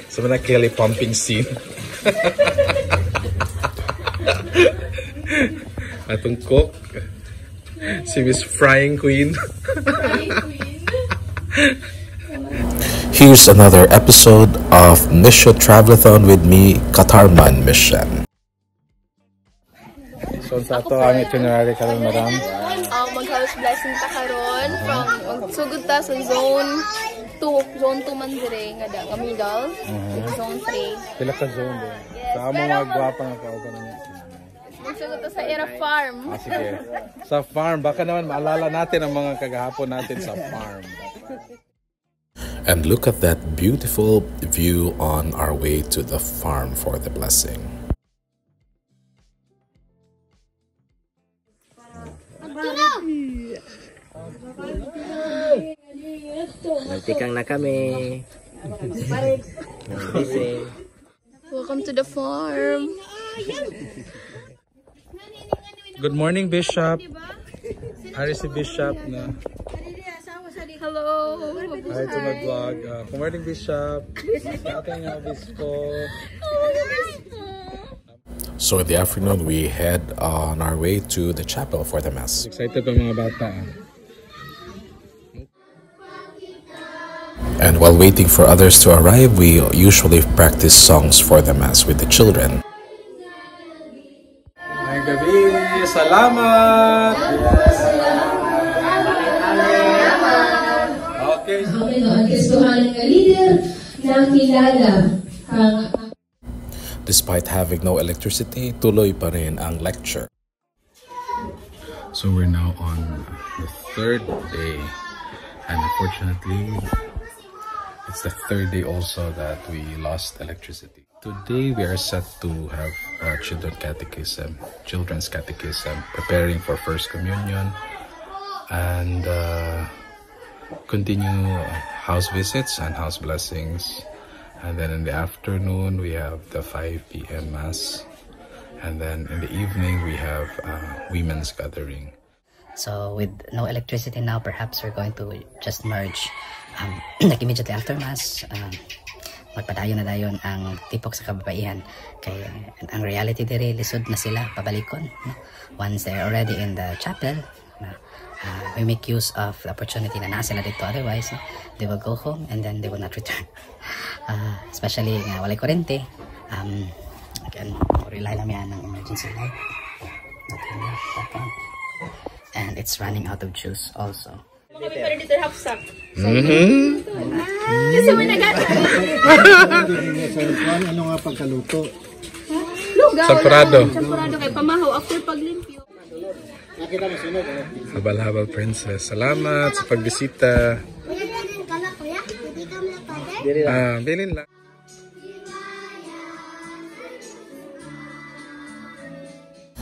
So muna Kelly pumping scene. Atong cook, si Miss Frying Queen. Here's another episode of Misha Travelathon with me, Katarman Mission. So sa ato ang itinerary karon, madam? Mag-house blessing ta karon from magsugod ta sa zone 2 man dire nga da nga middle, zone 3. Pila ka zone din? Sa amo mga gwapa nga kauban niya. Magsugod ta sa Era Farm. Sige. Sa farm, baka naman maalala natin ang mga kagahapon natin sa farm. And look at that beautiful view on our way to the farm for the blessing. Nagtikang na kami. Welcome to the farm. Good morning, Bishop. Hari si Bishop na. Hello. Hi to my vlog. Good morning, Bishop. Ating obispo. So in the afternoon, we head on our way to the chapel for the Mass. Excited pa mga bata. And while waiting for others to arrive, we usually practice songs for the Mass with the children. Ngayong gabi, salamat! Okay. Despite having no electricity, tuloy pa rin ang lecture. So we're now on the third day, and unfortunately, it's the third day also that we lost electricity. Today we are set to have children's catechism, preparing for First Communion, and continue house visits and house blessings. And then in the afternoon, we have the 5 p.m. Mass. And then in the evening, we have women's gathering. So with no electricity now, perhaps we're going to just merge like immediately after Mass. Magpadayon na dayon ang tipok sa kababaihan. Kaya ang reality dire, lisod na sila pabalikon. Once they're already in the chapel, we make use of the opportunity na nasa sila dito. Otherwise, they will go home and then they will not return. Especially walay kurente. Again, rely lang yan ng emergency light. And it's running out of juice also. Kasi may nagata. Ano nga pagkaluto? Sampurado. Sampurado kay pamahaw after paglimpyo. Habal-habal princess. Salamat sa pagbisita. Bilin lang.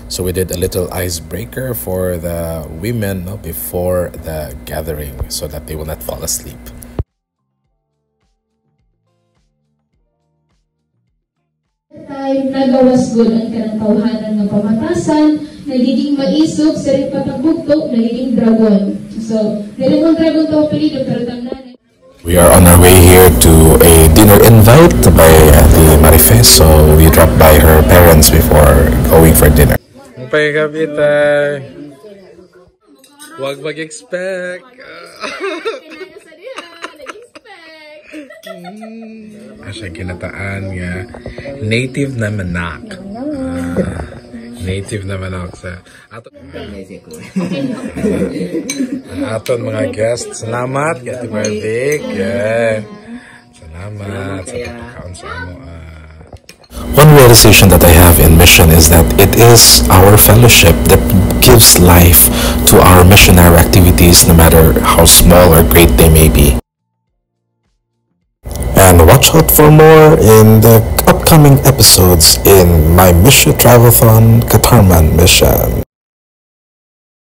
So we did a little icebreaker for the women before the gathering so that they will not fall asleep. Time nagawas good ang kanang tawhanan ng pamatasan, nagiging maisog, sa rin patagbugtok, nagiging dragon. So, nagiging dragon to apelido, pero tangnan. We are on our way here to a dinner invite by Ate Marife, so we dropped by her parents before going for dinner. Mupay kapitay. Huwag mag-expect. Asya ginataan nga native na manak. Native na manok sa aton mga guests. Salamat kay Ate Marvic. Salamat sa pagkakaon sa amo. One realization that I have in mission is that it is our fellowship that gives life to our missionary activities, no matter how small or great they may be. And watch out for more in the upcoming episodes in my Misha Travelathon Katarman Mission.